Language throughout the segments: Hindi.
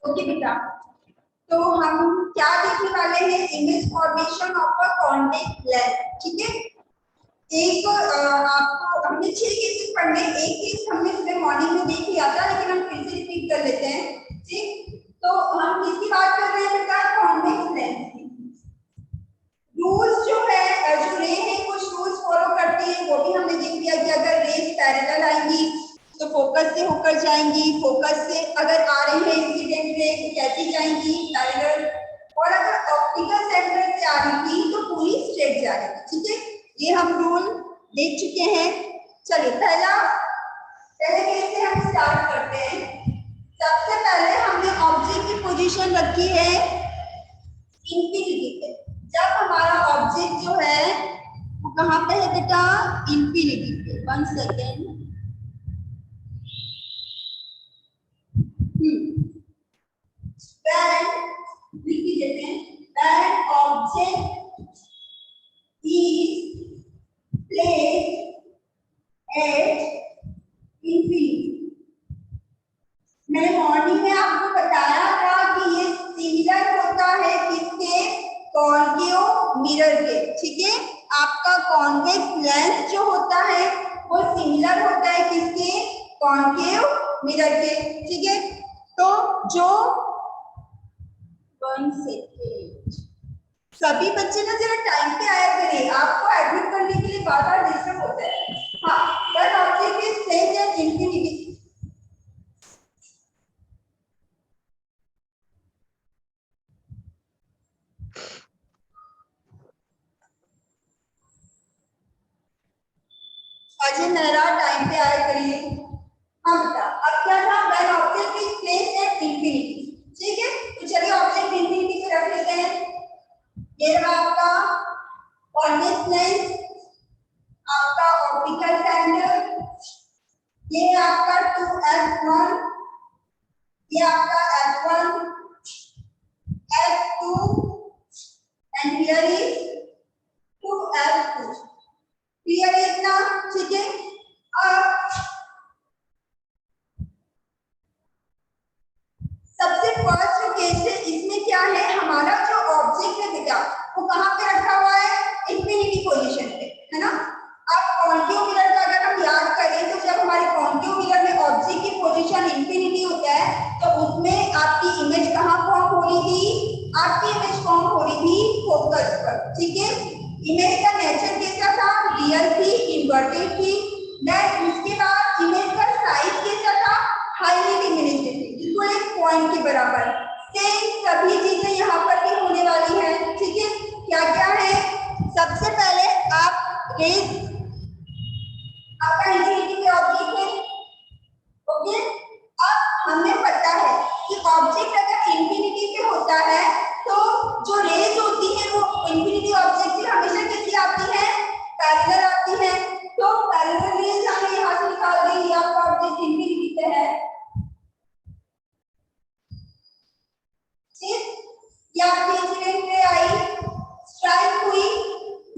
ओके बेटा, तो हम क्या देखने वाले हैं, image formation of a convex lens. ठीक है, एक आपको हमने 6 केसेस पढ़ने, एक केस हमने सुबह मॉर्निंग में देख लिया था, लेकिन हम फिर से रिपीट कर लेते हैं। ठीक, तो हम किसकी बात कर रहे हैं बेटा, कॉन्वेक्स लेंस की। रूल्स जो है, जो रे है कुछ रूल्स फॉलो करती है, वो भी हमने देख लिया कि अगर रेज पैरेलल आएंगी तो फोकस से होकर जाएंगी, फोकस से अगर आ रही है इंसिडेंट रे तो कैसी जाएंगी, पैरेलल, और अगर ऑप्टिकल सेंटर से आ रही थी तो पूरी स्ट्रेट जाएगी। ठीक है, ये हम रूल देख चुके हैं। चलिए पहले केस से हम स्टार्ट करते हैं। सबसे पहले हमने ऑब्जेक्ट की पोजीशन रखी है इंफिनिटी पे। जब हमारा ऑब्जेक्ट जो है वो कहाँ पे है बेटा, इंफिनिटी पे। 1 सेकेंड, लिख देते हैं, when object is placed at infinity। मैंने मॉर्निंग में आपको बताया था कि ये सिमिलर होता है किसके, कॉन्केव मिरर के। ठीक है, आपका कॉन्वेक्स लेंस जो होता है वो सिमिलर होता है किसके, कॉन्केव मिरर के। ठीक है, तो जो 1 सेकेंड, सभी बच्चे ना जरा टाइम पे आया करें, आपको एडमिट करने के लिए बार बार डिस्टर्ब होता है। हाँ, बस object is placed at infinity. Ajay Mehra time पे आया करिए। हाँ बेटा, अब क्या था, when object is placed at infinity. ठीक है, तो चलिए ऑब्जेक्ट इंफिनिटी पे रख लेते हैं। ये रहा आपका कॉन्वेक्स लेंस, आपका ऑप्टिकल सेंटर, ये है आपका 2f1, ये आपका f1, f2, and here is 2f2। Clear है इतना? ठीक है, अब सबसे फर्स्ट जो केस है इसमें क्या है, हमारा जो ऑब्जेक्ट है बेटा वो कहाँ पे रखा हुआ है, इंफिनिटी पोजीशन पे, है ना। अब कॉन्केव मिरर का अगर हम याद करें तो जब हमारे कॉन्केव मिरर में ऑब्जेक्ट की पोजीशन इंफिनिटी होता है तो उसमें आपकी इमेज कहाँ फॉर्म हो रही थी, आपकी इमेज फॉर्म हो रही थी फोकस पर। ठीक है, इमेज का नेचर कैसा था, रियल थी, इन्वर्टेड थी। देन उसके बाद इमेज का साइज कैसा था, हाईली डिमिनिश्ड थी, बिल्कुल एक पॉइंट के बराबर। सेम सभी चीजें यहाँ पर भी होने वाली है। ठीक है, क्या क्या है, सबसे पहले आप रेज, आपका इंफिनिटी पे ऑब्जेक्ट है। ओके, अब हमें पता है कि ऑब्जेक्ट अगर इंफिनिटी पे होता है तो जो रेज होती है वो इंफिनिटी ऑब्जेक्ट से हमेशा कैसी आती है, पैरेलल आती है। तो पैरेलल रेज हमें यहाँ से निकाल देंगे, आपका ऑब्जेक्ट इंफिनिटी पे है। या इंसिडेंट रे आई, स्ट्राइक हुई,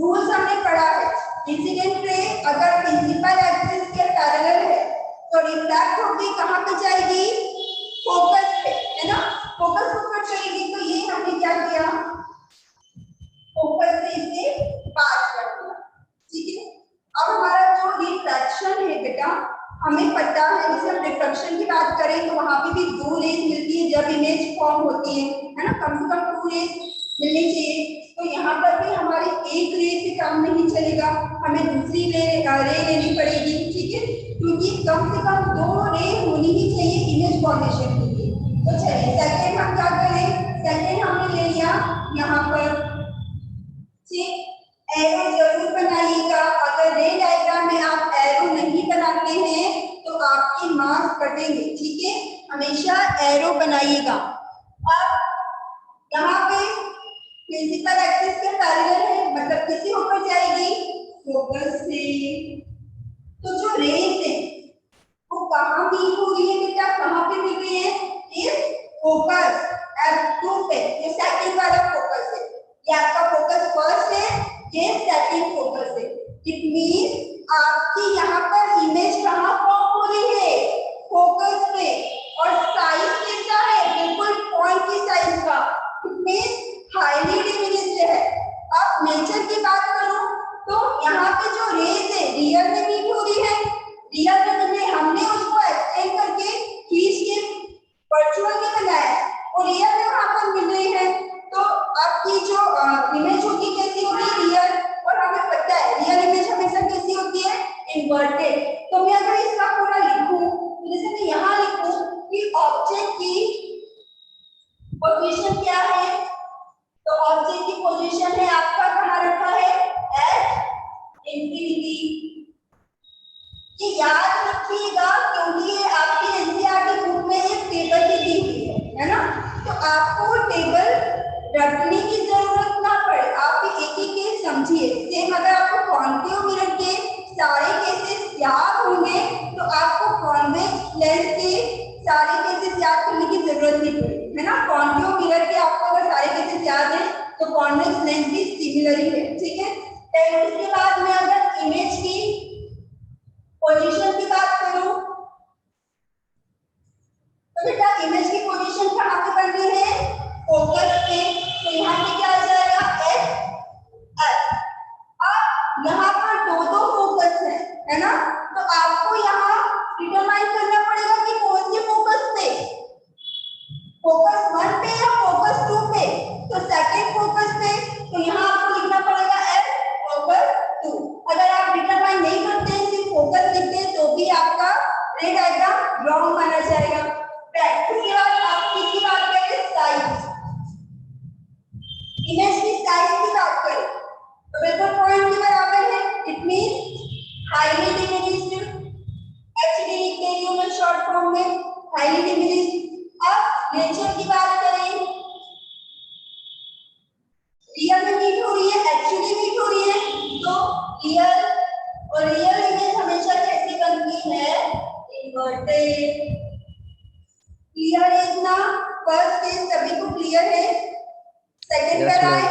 रूल्स हमने पढ़ा है, इंसिडेंट रे अगर प्रिंसिपल एक्सिस के पैरेलल है तो रिफ्रैक्ट होकर कहां पे जाएगी, फोकस पे, है ना, फोकस ऊपर चलेगी। तो ये हमने क्या किया, फोकस से इसे पास कर दिया। ठीक है, अब हमारा जो रिफ्रैक्शन है बेटा हमें पता है, जैसे हम रिफ्रैक्शन की बात करें तो वहां पे भी 2 रेज मिलती है जब इमेज फॉर्म होती है ना, कम से कम 2 रेज मिलनी चाहिए। तो यहाँ पर भी हमारे एक रे से काम नहीं चलेगा, हमें दूसरी रे लेनी पड़ेगी। ठीक है, क्योंकि कम से कम 2 रे होनी ही चाहिए इमेज फॉर्मेशन के लिए। तो चलिए सेकेंड हम क्या करें, सेकेंड हमने ले लिया यहाँ पर। ठीक, एरो जरूर बनाइएगा, अगर रे डायग्राम में आप एरो नहीं बनाते हैं तो आपके मार्क्स कटेंगे। ठीक है, हमेशा एरो बनाइएगा। अब यहाँ पे प्रिंसिपल एक्सिस के पैरेलल है, मतलब किससे होकर जाएगी, फोकस से। तो जो रेज है वो कहाँ मीट हो रही है बेटा, कहाँ पे मिल रही है, इस फोकस F2 पे, ये सेकंड वाला फोकस है, ये आपका फोकस फर्स्ट है, ये सेकंड फोकस है। इट मीन आपकी यहाँ पर इमेज कहाँ फॉर्म हो रही है, फोकस पे, और साइज कैसा है, बिल्कुल में हाईली डिमिनिश्ड है। अब नेचर की बात करूं तो यहाँ पे जो रेज है रियल में मीट हो रही है, रियल में हमने उसको एक्सटेंड करके खींच के वर्चुअल में बनाया और रियल में वहां पर मिल रही है। तो आपकी जो इमेज होगी कैसी होगी, रियल, और हमें पता है रियल इमेज हमेशा कैसी होती है, इन्वर्टेड। तो मैं अगर इसका पूरा लिखूं, जैसे मैं यहाँ लिखूं कि ऑब्जेक्ट की पोजीशन क्या है, तो ऑब्जेक्ट की पोजीशन है आपका कहाँ रखा है, एट इंफिनिटी। ये याद रखिएगा क्योंकि ये आपकी एनसीईआरटी बुक में एक टेबल भी दी हुई है ना, तो आपको वो टेबल रखने की जरूरत ना पड़े, आप एक एक केस समझिए। सेम अगर आपको कॉन्केव मिरर के सारे केसेस याद होंगे तो आपको कॉन्वेक्स लेंस के सारे केसेस याद करने की जरूरत नहीं पड़ेगी, है ना। कॉन्केव मिरर के आपको अगर सारे केसेस याद है तो कॉन्वेक्स लेंस भी सिमिलर ही है, ठीक है। फिर उसके बाद में अगर इमेज की पोजीशन की बात करूं तो बेटा इमेज की पोजीशन कहां पे करनी है, फोकस पे। तो यहाँ पे क्या आ जाएगा, एफ एफ। अब यहाँ पर दो दो फोकस है ना, तो आपको यहाँ डिटरमाइन करना पड़ेगा कि कौन से फोकस पे, फोकस 1 पे या फोकस 2 पे। तो सेकंड फोकस पे, तो यहाँ आपको लिखना पड़ेगा एफ फोकस 2। अगर आप डिटरमाइन नहीं करते हैं, सिर्फ फोकस लिखते हैं, तो भी आपका रे डायग्राम रॉन्ग माना जाएगा। उसके बाद आप किसकी बात करें, साइज, इमेज की साइज की बात करें तो बिल्कुल पॉइंट के बराबर है। It means highly diminished, HD लिखते हैं ह्यूमन शॉर्ट फॉर्म में, हाईली डिमिनिश्ड। अब नेचर की बात करें, रियल में मीट हो रही है, एक्चुअली मीट हो रही है, तो रियल, और रियल इमेज हमेशा कैसी बनती है, इन्वर्टेड। क्लियर है इतना, फर्स्ट केस सभी को क्लियर है। सेकंड पर आए,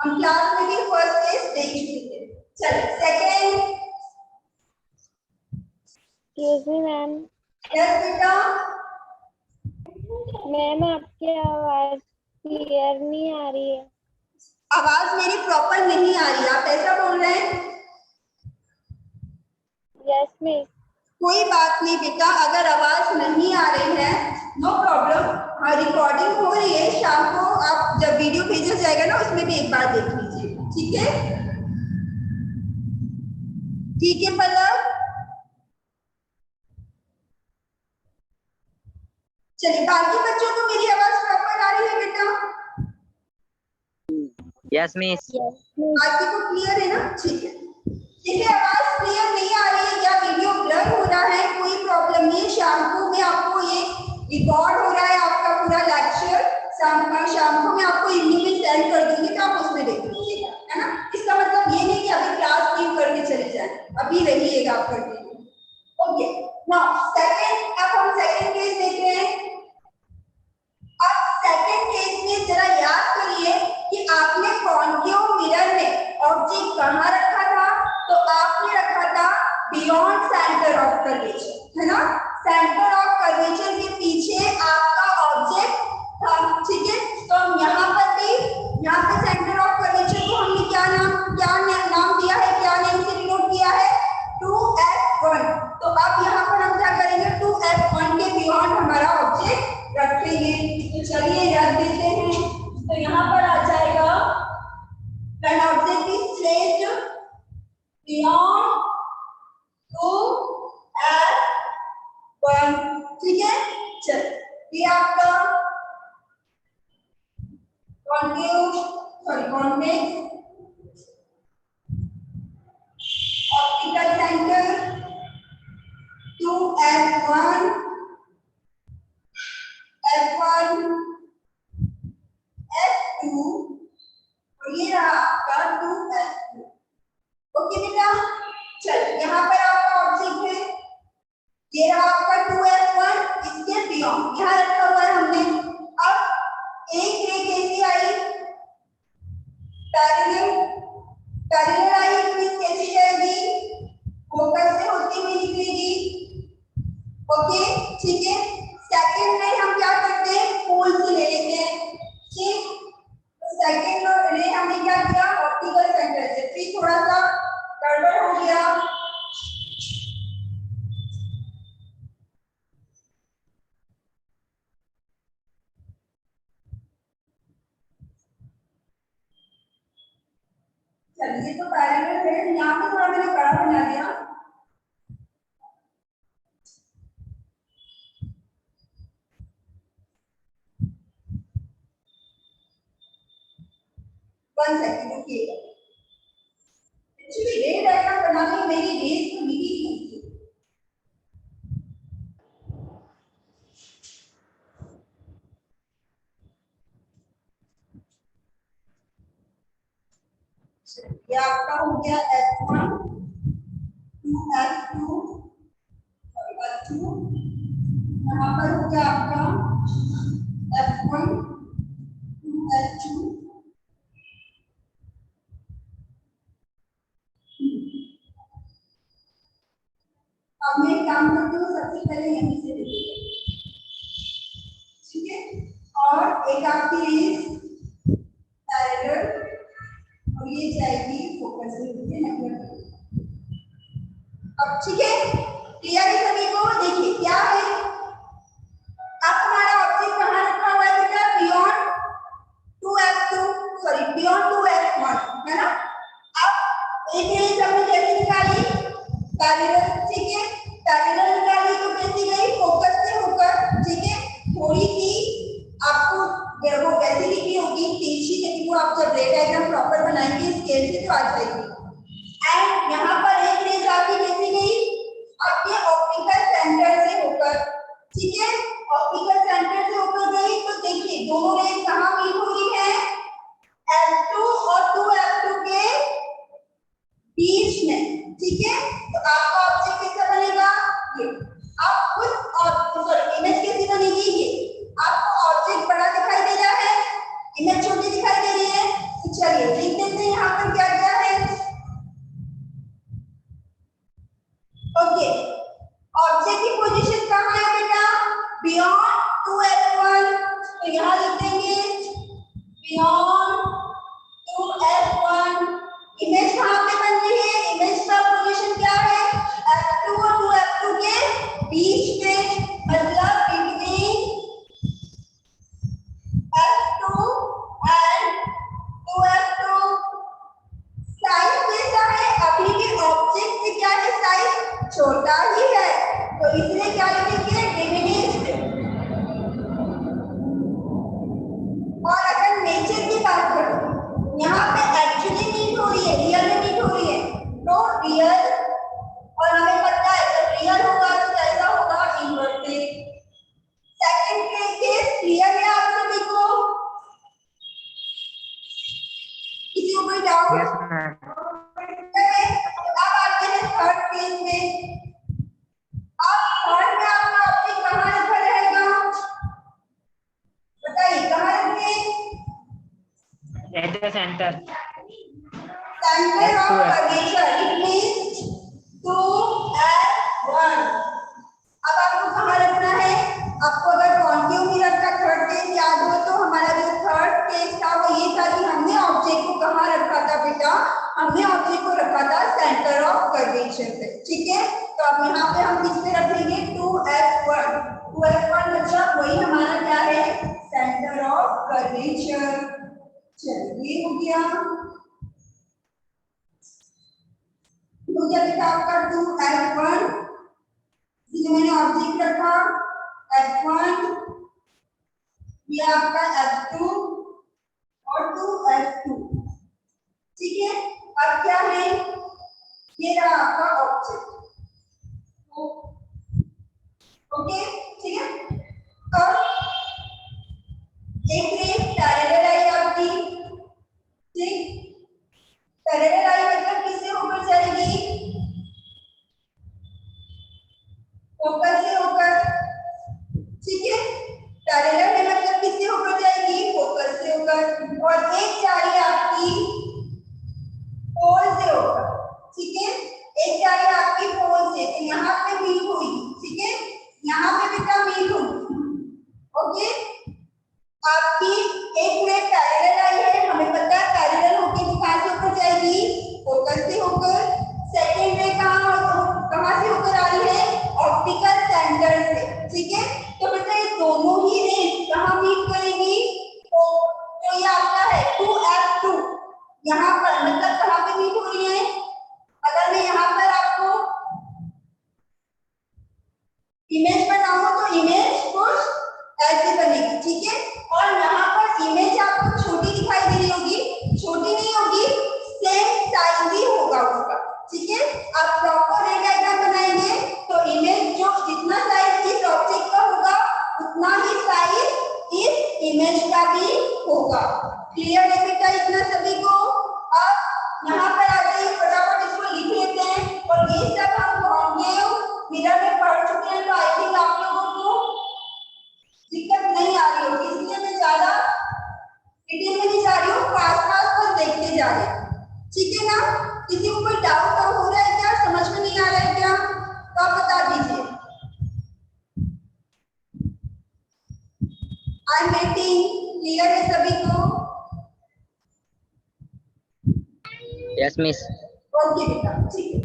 हम क्लास में भी फर्स्ट केस देख चुके थे। चलिए second. Excuse me ma'am. Yes बेटा। मैम आपकी आवाज क्लियर नहीं आ रही है। आवाज मेरी प्रॉपर नहीं आ रही, आप ऐसा बोल रहे हैं? Yes miss. कोई बात नहीं बेटा, अगर आवाज नहीं आ रही है नो प्रॉब्लम, हाँ रिकॉर्डिंग हो रही है, शाम को आप जब वीडियो भेजा जाएगा ना उसमें भी एक बार देख लीजिए, ठीक है। ठीक है पल्लव, चलिए बाकी बच्चों को मेरी आवाज प्रॉपर आ रही है बेटा? Yes miss. बाकी को क्लियर है ना, ठीक है। देखिए आवाज क्लियर नहीं आ रही है या वीडियो ब्लर हो रहा है, कोई प्रॉब्लम नहीं है, शाम को मैं आपको ये रिकॉर्ड हो रहा है आपका पूरा लेक्चर, शाम को मैं आपको इवनिंग में सेंड कर दूंगी, तो आप उसमें देख लीजिएगा, है ना। इसका मतलब ये नहीं कि अभी क्लास लीव करके चले जाएं, अभी रहिएगा आप कंटिन्यू। ओके, नाउ सेकंड, अब हम सेकंड केस देख रहे हैं। अब सेकंड केस में जरा याद करिए कि आपने कॉन्केव मिरर में ऑब्जेक्ट कहाँ रखा था, तो आपने रखा था बियॉन्ड सेंटर ऑफ कर्वेचर, है ना। सेंटर ऑफ कर्वेचर के पीछे आपका ऑब्जेक्ट था, ठीक है। तो हम यहाँ पर भी, यहाँ पे सेंटर ऑफ कर्वेचर को हमने क्या नाम दिया है, क्या नेम से डिनोट किया है, 2f1। तो अब यहाँ पर हम क्या करेंगे, 2f1 के बियॉन्ड हमारा ऑब्जेक्ट रखेंगे। तो चलिए रख देते हैं, तो यहाँ पर आ जाएगा when object is placed beyond 2f1, ठीक है। चलिए ये आपका convex optical centre 2f1 f1 f2 और ये रहा आपका 2f2। ओके बेटा, चल यहाँ पर आपका ऑब्जेक्ट है, ये रहा आपका 2f1, इसके बियॉन्ड यहाँ रखा हुआ है हमने। अब एक रे कैसी आई, पैरेलल आई, कैसी जाएगी, फोकस से होती हुई निकलेगी। ओके ठीक है। सेकंड में हम क्या करते हैं, पोल से ले लेते हैं, ठीक। ये तो पैरेलल है, यहाँ पे थोड़ा मैंने बड़ा बना दिया। वन सेकंड रुकिएगा। एक्चुअली रे डायग्राम बनाने में मेरी रेस तो मिली नहीं थी। ये आपका हो गया F1 to F2 और F2, यहाँ पर हो गया आपका F1 to F2। अब मैं काम करती हूँ, सबसे पहले यहीं से देखिए, ठीक है। और एक आपकी रेस पैरेलल और ये जाएगी फोकस से होके नेटवर्क। अब ठीक है, क्लियर है सभी को? देखिए क्या है, अब हमारा ऑब्जेक्ट कहाँ रखा हुआ है बेटा? Beyond 2F2, sorry beyond 2F1, है ना। अब एक रेंज हमने कैसे निकाली? पैरेलल, ठीक है। पैरेलल निकाली तो कैसी गई? फोकस से होकर, ठीक है। थोड़ी सी आपको वो वैसी लिखी होगी तिरछी, लेकिन वो आप जब रे डायग्राम प्रॉपर बनाएंगे स्केल से तो आ जाएगी। एंड यहाँ पर एक रेंज आपकी कैसी गई? आपके ऑप्टिकल सेंटर से होकर, ठीक है। ऑप्टिकल सेंटर से होकर गई तो देखिए दोनों रेंज कहाँ मीट हो रही है? F2 और 2F2 के बीच में, ठीक है। तो आपका ऑब्जेक्ट कैसा बनेगा? ये। अब उस इमेज कैसी बनेगी? ये। आपको ऑब्जेक्ट बड़ा दिखाई दे रहा है, इमेज छोटी दिखाई दे रही है, तो चलिए लिख देते हैं यहाँ पर क्या क्या है। ओके, ऑब्जेक्ट की पोजीशन कहाँ है बेटा? बियॉन्ड 2F1, तो यहाँ लिख देंगे बियॉन्ड 2F1। इमेज कहाँ पे बन रही है? इमेज का पोजीशन क्या है? F2 और 2F2 के बीच में, मतलब between F2 and 2F2। Size कैसा है? अभी भी ऑब्जेक्ट से क्या है? साइज छोटा ही है, तो इसलिए क्या लिखेंगे? डिमिनिश्ड। और अगर नेचर की बात करें, यहाँ पे एक्चुअली मीट हो रही है, रियल में मीट हो रही है, तो रियल, और हमें पता है जब रियल होगा तो कैसा होगा? इन्वर्टेड। सेकंड केस क्लियर है आप सभी को? किसी को कोई डाउट? Yes ma'am. अब आते हैं थर्ड केस में। अब थर्ड में आपका ऑब्जेक्ट कहाँ रखा रहेगा? बताइए कहाँ रखें? At the centre. Center of curvature, it means 2F1। अब आपको कहाँ रखना है? आपको अगर कॉन्केव मिरर का थर्ड केस याद हो तो हमारा जो थर्ड केस था वो ये था कि हमने ऑब्जेक्ट को कहाँ रखा था बेटा? हमने ऑब्जेक्ट को रखा था सेंटर ऑफ कर्वेचर पे, ठीक है। तो अब यहाँ पे हम किस पे रखेंगे? 2F1। 2F1 मतलब वही हमारा क्या है? Centre of curvature. चलिए हो गया, तो क्या बेटा आपका 2F1, इसलिए मैंने ऑब्जेक्ट रखा F1, ये आपका F2 और 2F2, ठीक है। अब क्या है? ये रहा आपका ऑब्जेक्ट, ओके, ठीक है। अब एक रेस पैरेलल आई आपकी, ठीक। पैरेलल आई मतलब किससे होकर चलेगी? फोकस से होकर, ठीक है। पैरेलल है मतलब किससे होकर जाएगी? फोकस से होकर। और एक जा रही है आपकी पोल से होकर, ठीक है। एक जा रही है आपकी पोल से, तो यहाँ पे मीट हुई, ठीक है। यहाँ पे बेटा मीट हुई, ओके। आपकी एक रेस पैरेलल आई है, हमें पता है पैरेलल होके कहाँ से होकर जाएगी? फोकस से होकर। सेकेंड रे कहाँ से होकर आ रही है? ऑप्टिकल सेंटर से, ठीक है। तो बेटा ये दोनों ही रेस कहाँ मीट करेंगी? तो ये आपका है 2F2, यहाँ पर मतलब कहाँ पे मीट उतना ही साइज इस इमेज का भी होगा। क्लियर है बेटा इतना सभी को? अब यहाँ पर आ जाइए, फटाफट इसको लिख लेते हैं। और ये सब हम कॉन्केव मिरर में पढ़ चुके हैं, तो आई थिंक आप लोगों को दिक्कत नहीं आ रही होगी, इसलिए मैं ज्यादा डिटेल में नहीं जा रही हूँ, पास पास बस देखते जा रहे हैं। ठीक है ना? किसी को कोई डाउट और हो रहा है क्या, समझ में नहीं आ रहा है क्या, तो आप बता दीजिए। I am waiting. क्लियर है सभी को? Yes miss. ओके बेटा, ठीक है।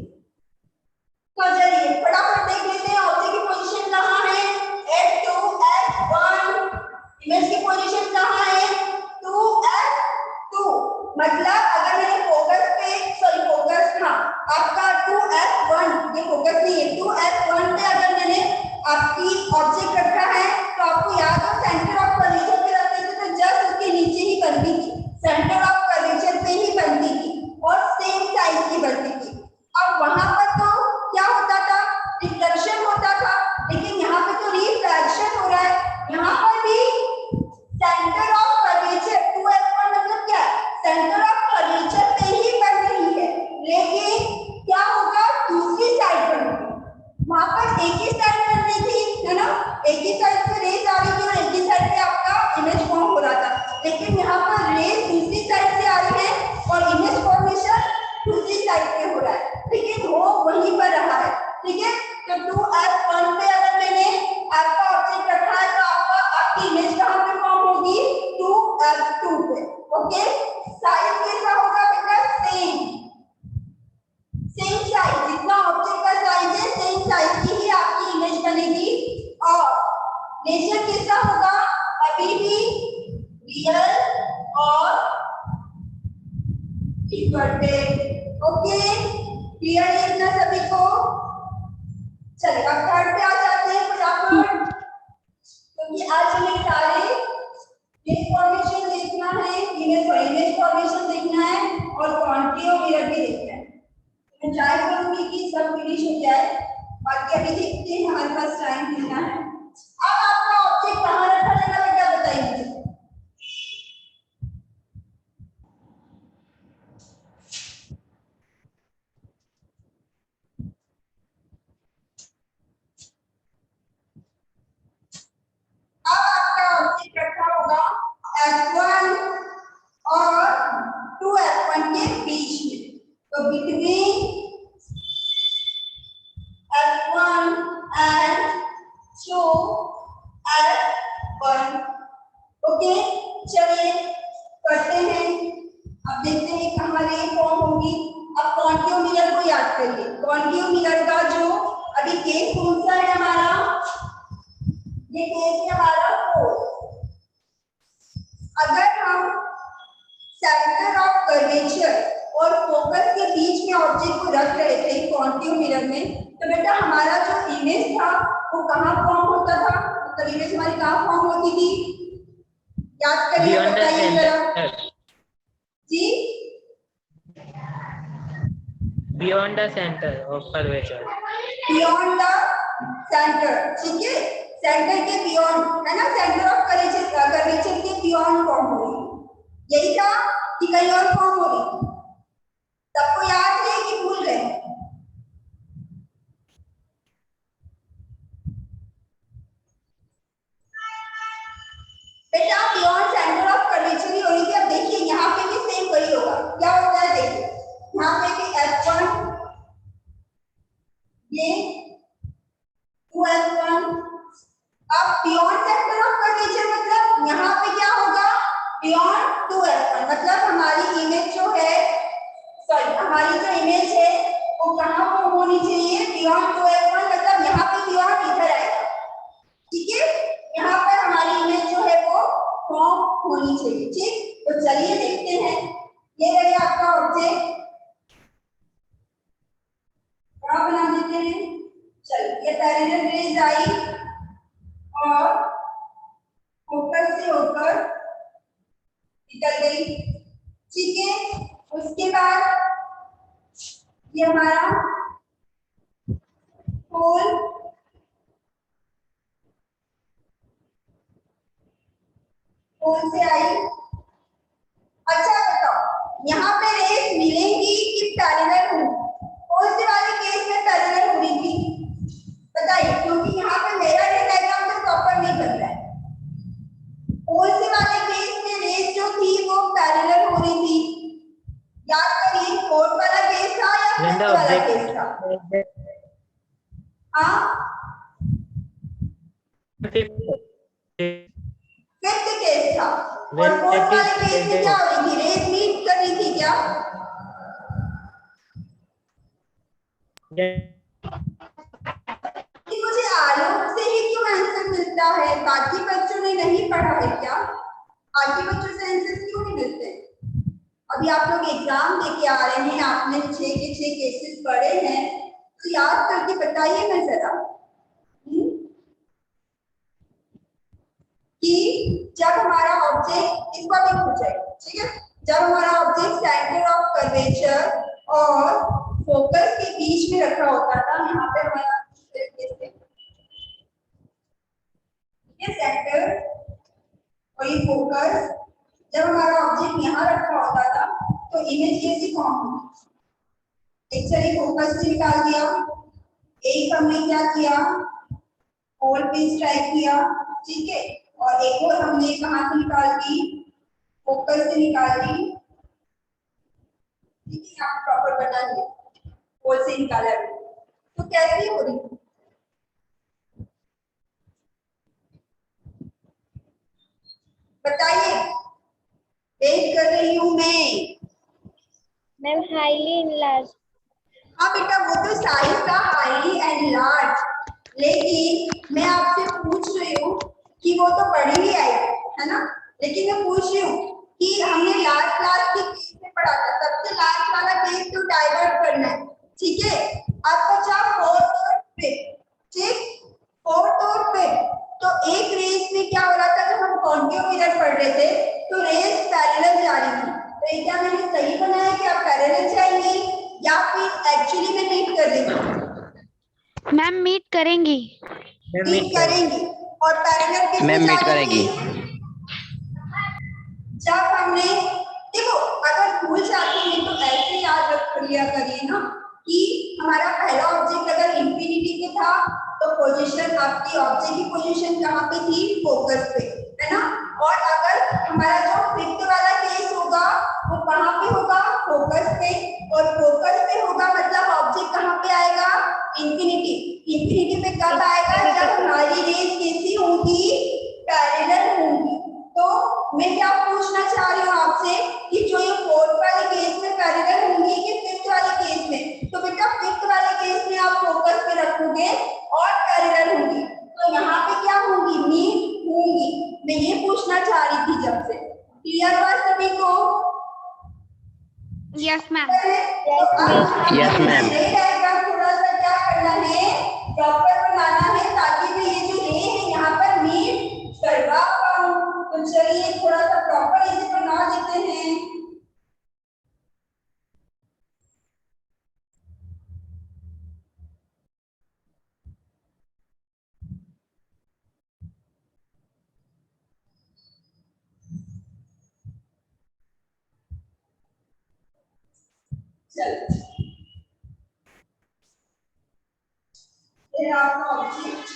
तो चलिए फटाफट देख लेते हैं ऑब्जेक्ट की पोजीशन कहाँ है। F2 F1 इमेज की पोजीशन कहाँ है 2 F2। मतलब अगर मैंने फोकस पे फोकस हाँ आपका 2 F1 ये फोकस नहीं है 2 F1 पे अगर मैंने आपकी ऑब्जेक्ट रखा है तो आपको याद हो सेंटर ऑफ कर्वेचर पे रखते थे तो जस्ट उसके नीचे ही बनती थी, सेंटर ऑफ कर्वेचर पे ही बनती थी और सेम साइज की बनती थी। अब वहां पर तो क्या होता था, रिफ्लेक्शन होता था, लेकिन यहाँ पे तो रिफ्रैक्शन हो रहा है। यहाँ पर भी सेंटर ऑफ कर्वेचर 2F1 मतलब क्या है, सेंटर ऑफ कर्वेचर पे ही बन रही है, लेकिन क्या होगा दूसरी साइड पर वहां पर एक ही साइड बन रही थी, है ना, एक ही साइड से रेज आ रही थी और एक ही साइड पे आपका इमेज फॉर्म हो रहा था। लेकिन यहाँ पर रेज दूसरी साइड से आ रही है और इमेज फॉर्मेशन दूसरी साइड पे हो रहा है, लेकिन वो वहीं पर रहा है। ठीक है, तो 2F1 पे अगर मैंने आपका ऑब्जेक्ट रखा है तो आपकी इमेज कहाँ पे फॉर्म होगी 2F2 पे। ओके, साइज कैसा होगा बेटा, सेम साइज, जितना ऑब्जेक्ट का साइज है सेम साइज की ही आपकी इमेज बनेगी। और नेचर कैसा होगा, अभी भी रियल और इक्वल। ओके, क्लियर है इतना सभी को? चलिए अब थर्ड पे आ जाते हैं फटाफट, क्योंकि आज हमें सारे इमेज फॉर्मेशन देखना है, इमेज फॉर्मेशन देखना है और क्वांटिटी ऑफ मिरर भी देखना है। मैं ट्राई करूंगी कि सब फिनिश हो जाए, बाकी अभी देखते हैं, हमारे पास टाइम कितना है। अब आपका ऑब्जेक्ट कहाँ रखा जाएगा बेटा बताइए मुझे। अब आपका ऑब्जेक्ट रखा होगा F1 और 2F1 के बीच में, तो between F1 and 2F1। Okay, चलिए करते हैं। अब देखते हैं कहाँ रे फॉर्म होगी। अब कॉन्केव मिरर को याद करिए, कॉन्केव मिरर का जो अभी केस कौन सा है हमारा, ये केस है हमारा 4। अगर हम सेंटर ऑफ कर्वेचर और फोकस के बीच में ऑब्जेक्ट को रख रहे थे कॉन्केव मिरर में, तो बेटा हमारा जो इमेज था वो कहाँ फॉर्म होता था, मतलब इमेज हमारी कहाँ फॉर्म होती थी, याद करिए, बताइए जरा जी। Beyond the centre of curvature, beyond the centre, ठीक है, सेंटर के बियॉन्ड है ना, सेंटर ऑफ कर्वेचर के बियॉन्ड फॉर्म हो रही, यही था कि कहीं और फॉर्म हो रही। सबको याद है कि भूल गए? बेटा बियॉन्ड सेंटर ऑफ कर्वेचर ही हो रही थी। अब देखिए यहाँ पे भी सेम वही होगा, क्या होता है देखिए, यहाँ पे भी F1 ये 2F1। अब बियॉन्ड सेंटर ऑफ कर्वेचर मतलब यहाँ पे क्या होगा, बियॉन्ड 2F1 मतलब हमारी इमेज जो है, सॉरी हमारी जो इमेज है वो कहाँ पर होनी चाहिए, बियॉन्ड 2F1 मतलब यहाँ पे बियॉन्ड इधर आएगा। ठीक है, यहाँ पर हमारी इमेज जो है वो फॉर्म होनी चाहिए। ठीक, तो चलिए देखते हैं, ये रही आपका ऑब्जेक्ट, क्या बना देते हैं। चलिए ये पैरेलल रेज आई और फोकस से होकर निकल गई। ठीक है, उसके बाद ये हमारा होल कौन से आई? अच्छा बताओ, यहाँ पे रेस मिलेंगी कि पैरेलल होंगी? कौन से वाले केस में पैरेलल हो रही थी बताइए, क्योंकि यहाँ पे मेरा रे डायग्राम तो प्रॉपर नहीं बन रहा है। कौन से वाले केस में रेस जो थी वो पैरेलल हो रही थी? याद करिए, फोर्थ वाला केस था या When फिफ्थ the वाला object केस था? हाँ, फिफ्थ केस था। और फोर्थ वाले केस में क्या हो रही थी? रेस मीट कर रही थी क्या? कि मुझे आलोक से ही क्यों आंसर मिलता है, बाकी बच्चों ने नहीं पढ़ा है क्या? बाकी बच्चों से आंसर क्यों नहीं मिलते? अभी आप लोग एग्जाम देके आ रहे हैं, आपने 6 के 6 केसेस पढ़े हैं, तो याद करके बताइए ना जरा कि जब हमारा ऑब्जेक्ट, इसको अभी पूछे, ठीक है, जब हमारा ऑब्जेक्ट सेंटर ऑफ कर्वेचर और फोकस के बीच में रखा होता था, यहाँ पे हमारा इस तरीके से ये सेंटर और ये फोकस, जब हमारा ऑब्जेक्ट यहाँ रखा होता था तो इमेज कैसी फॉर्म होगी? एक चलिए फोकस से निकाल दिया, एक हमने क्या किया, और पे स्ट्राइक किया, ठीक है, और एक और हमने कहां से निकाल दी, फोकस से निकाल दी, ठीक है, यहाँ प्रॉपर बना लिया, होल से निकाला। तो कैसी हो रही है? बताइए, वेट कर रही हूं मैं। Ma'am highly enlarge. हाँ बेटा, वो तो साइज था हाईली एंड लार्ज, लेकिन मैं आपसे पूछ रही हूँ कि वो तो बड़ी ही आई है ना, लेकिन मैं पूछ रही हूँ कि हमने लास्ट क्लास के केस में पढ़ा था, सबसे लास्ट वाला केस तो डाइवर्ट करना है, ठीक है। अब बचा फोर्थ और फिफ्थ, ठीक, फोर्थ और फिफ्थ। तो एक रेस में क्या हो रहा था, जब हम कॉन्टिन्यू मिरर पढ़ रहे थे तो रेस पैरेलल जा रही थी, तो क्या मैंने सही बनाया कि आप पैरेलल जाएंगी या फिर एक्चुअली में मीट कर देंगी? मैम मीट करेंगी। मीट करेंगी। और पैरेलल किस में मैम जा मीट रही करेगी। थी? जब हमने, देखो अगर भूल जाते हैं तो ऐसे याद रख लिया करिए ना कि हमारा पहला ऑब्जेक्ट अगर इंफिनिटी पे था तो पोजीशन, आपकी ऑब्जेक्ट की पोजीशन कहाँ पे थी? फोकस पे, है ना। और अगर हमारा जो फिफ्थ वाला केस होगा वो कहाँ पे होगा? फोकस पे, और फोकस पे होगा मतलब ऑब्जेक्ट कहाँ पे आएगा? इंफिनिटी। इंफिनिटी पे कब आएगा? जब हमारी रेस कैसी होगी? पैरेलल होगी। तो मैं क्या पूछना चाह रही हूँ आपसे कि जो ये फोर्थ वाले केस में पैरेलल होंगी कि फिफ्थ वाले केस में? तो बेटा फिफ्थ वाले केस में आप फोकस पे रखोगे और पैरेलल होंगी, तो यहाँ पे क्या होंगी? मीट होंगी। मैं ये पूछना चाह रही थी जब से। क्लियर हुआ सभी को? Yes ma'am. तो अब यस मैम। डायग्राम थोड़ा सा क्या करना है, प्रॉपर बनाना है, ताकि मैं ये जो रे है यहाँ पर मीट करवा पाऊँ। तो चलिए थोड़ा सा प्रॉपर इसे बना देते हैं। चलो, फिर आपका ऑब्जेक्ट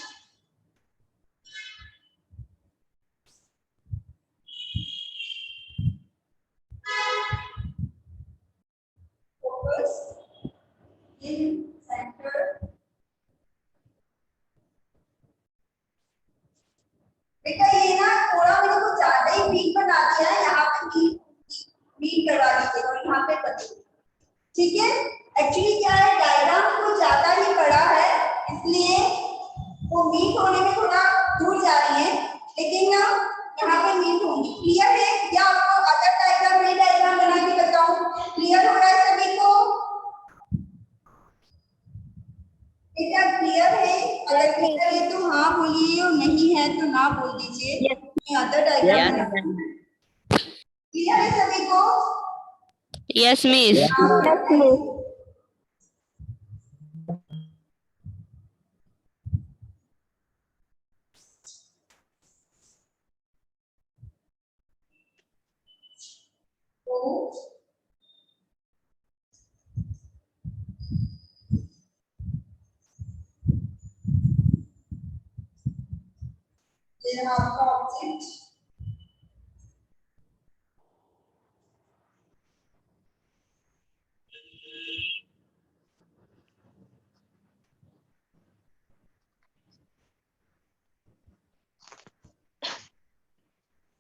फोकस इन सेंटर। बेटा ये ना थोड़ा मेरे को ज्यादा ही वीक बना दिया है, यहाँ पे वीक करवा दीजिए और यहाँ पे कर दीजिए, ठीक है। एक्चुअली क्या है, डायग्राम को ज्यादा ही बड़ा है, इसलिए वो मीट होने में थोड़ा दूर जा रही है, लेकिन ना यहाँ पे मीट होंगी। क्लियर है? या आपको अदर डायग्राम में डायग्राम बना के बताऊं? क्लियर हो रहा है सभी को? बेटा क्लियर है? अगर क्लियर है तो हाँ बोलिए, और नहीं है तो ना बोल दीजिए। मैं अदर डायग्राम बनाऊंगी। क्लियर है सभी को? Yes miss. हाँ, ये रहा आपका ऑब्जेक्ट।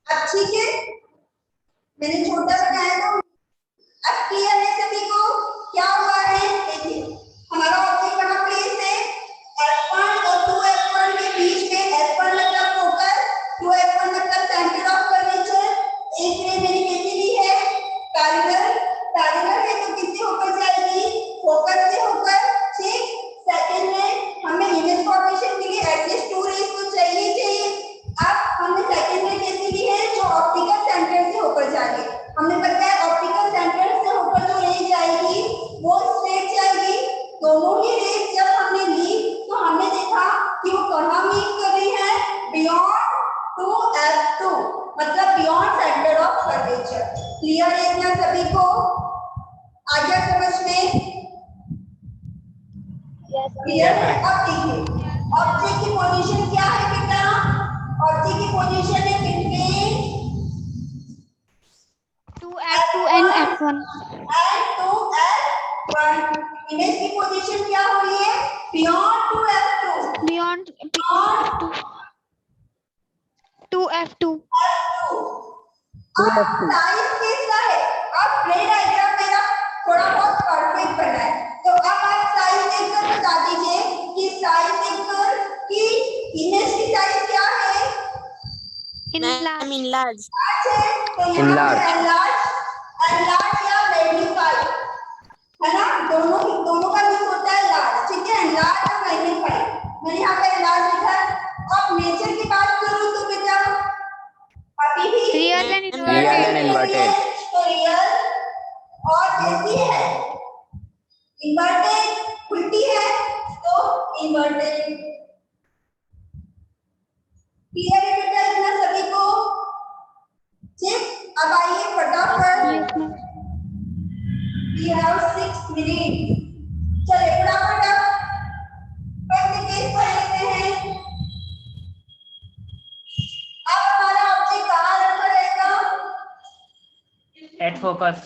अब ठीक है, मैंने छोटा बनाया था। अब क्लियर है सभी को? क्या हुआ है देखिए, हमारा ऑब्जेक्ट कहाँ प्लेस है, F1 और 2F1 के बीच में। F1 मतलब फोकस, 2F1 मतलब सेंटर ऑफ कर्वेचर। एक रे मैंने कैसे ली है, पैरेलल। पैरेलल है तो किससे होकर जाएगी, फोकस से होकर। ठीक, सेकंड में हमें इमेज फॉर्मेशन के लिए एटलीस्ट 2 रेज तो चाहिए। अब हमने सेकंड रे कैसे ली है, जो ऑप्टिकल सेंटर से होकर जाएगी। हमने पता है ऑप्टिकल सेंटर से होकर जो रेज आएगी वो स्ट्रेट जाएगी। दोनों ही रेज जब हमने ली तो हमने देखा कि वो कहाँ मीट कर रही है, बियॉन्ड 2F2 मतलब beyond centre of curvature. Clear है क्या सभी को? आ गया समझ में? क्लियर है? अब देखिए ऑब्जेक्ट की पोजीशन क्या है बेटा, ऑब्जेक्ट की पोजीशन है between 2F2 and F1 and 2F1। Image की पोजीशन क्या हो रही है, beyond 2F2। beyond beyond 2F2 अब साइज कैसा है, अब रे डायग्राम मेरा थोड़ा बहुत परफेक्ट बना है, तो अब आप साइज देखकर बता दीजिए कि साइज देखकर कि इमेज की साइज क्या है, enlarged तो यहाँ पे enlarge या मैग्नीफाई है ना, दोनों का यूज होता है लार्ज। ठीक है, enlarge और मैग्नीफाई, मैंने यहाँ पे enlarge लिखा है। अब नेचर की बात करूँ तो बेटा अभी भी real and inverted तो रियल और ऐसी है इन्वर्टेड, उल्टी है तो इन्वर्टेड। क्लियर है बेटा इतना सभी को? ठीक, अब आइए फटाफट, yes ma'am we have 6 minutes। चलिए फटाफट अब पहले केस पढ़ लेते हैं। अब हमारा ऑब्जेक्ट कहाँ रखा रहेगा, At focus.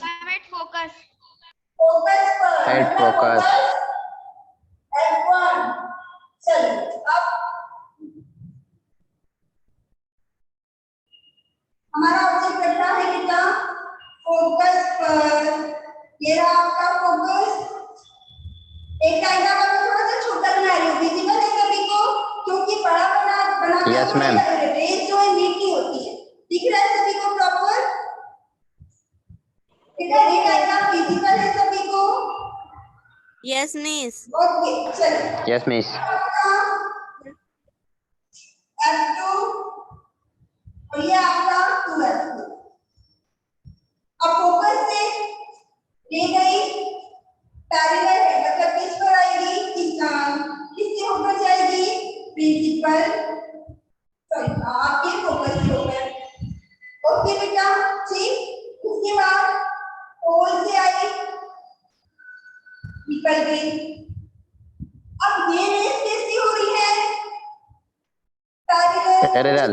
फोकस पर, At focus। F1। चलिए अब हमारा ऑब्जेक्ट रखा है बेटा फोकस पर। ये रहा आपका फोकस। एक डायग्राम में थोड़ा सा छोटा बना रही हूँ, विजिबल है सभी को? क्योंकि बड़ा बना Yes, ma'am। रेज जो है नीट होती है। दिख रहा है सभी को प्रॉपर? बेटा ये डायग्राम विजिबल है सभी को? Yes, miss. ओके चलिए। Yes, miss। F2 और ये आपका 2F2। अब फोकस से ले गई, पैरेलल है मतलब किस पर आएगी, किससे होकर जाएगी, प्रिंसिपल सॉरी आपके फोकस से होकर। ओके बेटा ठीक, उसके बाद पोल से आई, निकल गई। अब ये रेस कैसी हो रही है, पैरेलल।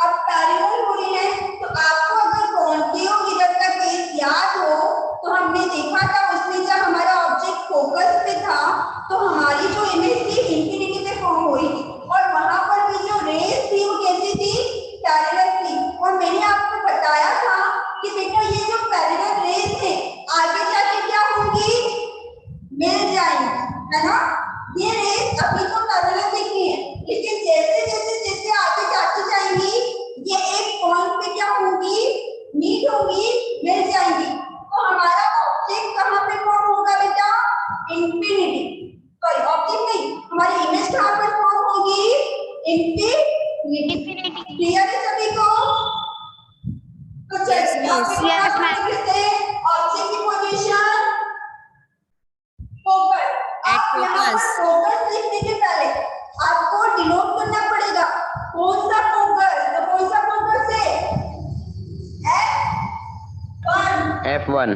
अब पैरेलल हो रही है, तो आपको अगर कॉन्केव मिरर का केस याद हो तो हमने देखा था उसमें जब हमारा ऑब्जेक्ट फोकस पे था तो हमारी जो इमेज थी इंफिनिटी पे फॉर्म हुई थी, और वहां पर भी जो रेस थी वो कैसी थी, पैरेलल थी। और मैंने आपको बताया था कि बेटा ये जो पैरेलल रेस है आगे जाके क्या होंगी, मिल जाएंगी, है ना। ये रेस अभी तो पैरेलल दिख रही है, लेकिन जैसे आगे जाती जाएंगी ये एक पॉइंट पे क्या होंगी, मीट होंगी, मिल जाएंगी। तो हमारा ऑब्जेक्ट कहाँ पे फॉर्म होगा बेटा, इंफिनिटी, सॉरी ऑब्जेक्ट नहीं, हमारी इमेज कहाँ पर फॉर्म होगी, इंफिनिटी। क्लियर है सभी को? तो चलिए yes ma'am ऑब्जेक्ट की पोजीशन फोकस। At यहाँ पर focus। फोकस लिखने के पहले आपको डिनोट करना पड़ेगा कौन सा फोकस, तो कौन सा फोकस है, F1।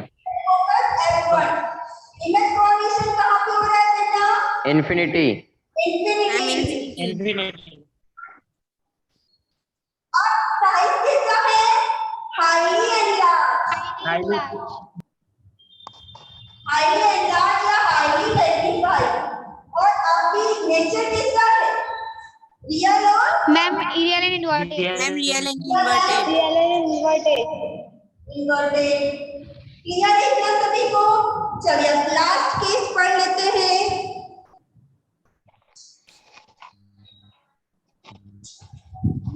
Focus F1। Image formation कहाँ पे हो रहा है बेटा, infinity. Infinity. Infinity. highly highly enlarge या हाईली मैग्नीफाइड। और अभी नेचर किसका है, रियल और ma'am real and inverted. Ma'am, real and inverted. Real and inverted. Inverted. Clear है क्या सभी को? चलिए अब लास्ट केस पढ़ लेते हैं।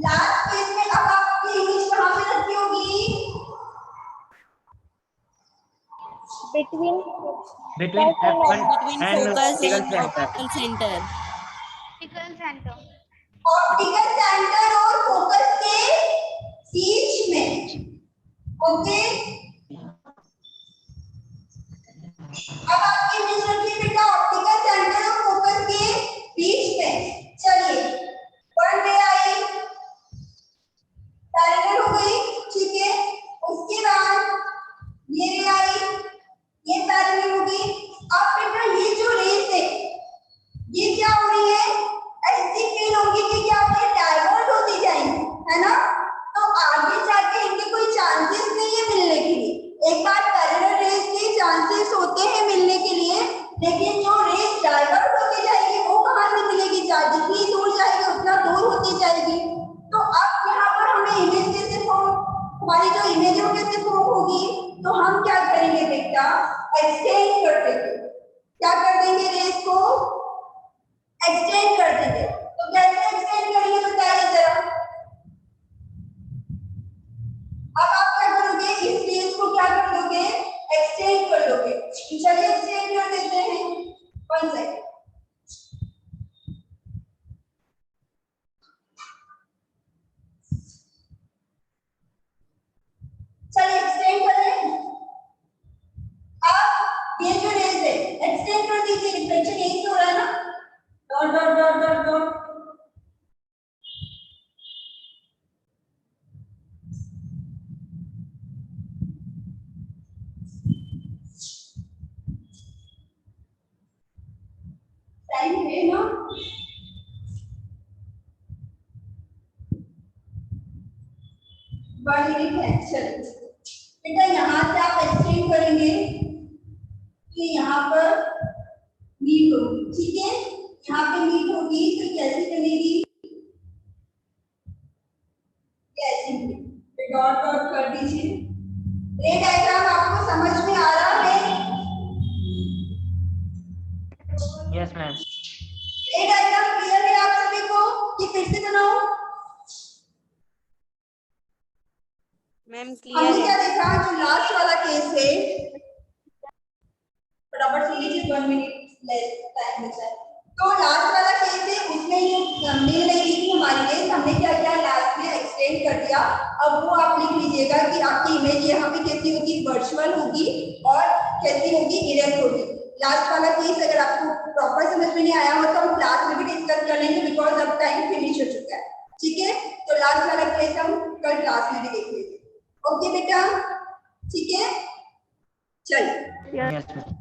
लास्ट केस में अब आपकी इमेज कहां पे रखी होगी? Between between F1 Between and focus optical and center. optical center. Optical centre और फोकस के बीच में। ओके, अब आपकी इमेज रखिए बेटा ऑप्टिकल सेंटर और फोकस के बीच में। चलिए वन रे आई, पैरेलल हो गई, ठीक है। उसके बाद ये रे आई, ये पैरेलल होगी। अब बेटा ये जो रेस है ये क्या हो रही है, ऐसी फील होगी कि क्या ये डाइवर्ट होती जाएंगी, है ना। तो आगे जाके इनके कोई चांसेस नहीं है मिलने के लिए। एक बार पैरेलल रेस के चांसेस होते हैं मिलने के लिए, लेकिन जो रेस डाइवर्ट होती जाएगी वो कहां से मिलेगी, जितनी दूर जाएगी उतना दूर होती जाएगी। तो अब यहाँ पर हमें इमेज कैसे फॉर्म, हमारी जो इमेज है वो कैसे फॉर्म होगी, तो हम क्या करेंगे बेटा, एक्सटेंड कर देंगे। क्या कर देंगे, रेस को एक्सटेंड कर देंगे। तो कैसे एक्सटेंड करेंगे बताइए जरा। अब आप क्या करोगे, इस रेस को क्या कर दोगे, एक्सटेंड कर दोगे। चलिए एक्सटेंड कर देते हैं, 1 सेकंड। चलिए एक्सटेंड करें। अब ये जो रेस है एक्सटेंड कर दीजिए, रिफ्लेक्शन यही हो रहा है ना, dot dot dot dot dot. Time है ना, बड़ी रिफ्लेक्शन। बेटा यहाँ से आप एक्सटेंड करेंगे कि यहाँ पर मीट होगी, ठीक है। यहाँ पे मीट होगी तो कैसे बनेगी, कैसे, डॉट डॉट कर दीजिए। ये डायग्राम आपको समझ में आ रहा है? Yes, ma'am. ये डायग्राम क्लियर है आप सभी को कि फिर से बनाओ? Ma'am, clear हमने क्या है. देखा, जो लास्ट वाला केस है, फटाफट सुन लीजिए, 1 मिनट लेस टाइम बचा है। तो लास्ट वाला केस है, उसमें ये मिल नहीं रही थी हमारी रेस, हमने क्या किया, लास्ट में एक्सटेंड कर दिया। अब वो आप लिख लीजिएगा कि आपकी इमेज यहाँ पे कैसी होगी, वर्चुअल होगी और कैसी होगी, इरेक्ट होगी। लास्ट वाला केस अगर आपको प्रॉपर समझ में नहीं आया हो तो हम क्लास में भी डिस्कस कर लेंगे, बिकॉज अब टाइम फिनिश हो चुका है, ठीक है। तो लास्ट वाला केस हम कल क्लास में भी देख लेंगे। ओके बेटा, ठीक है, चलिए। Yes, ma'am.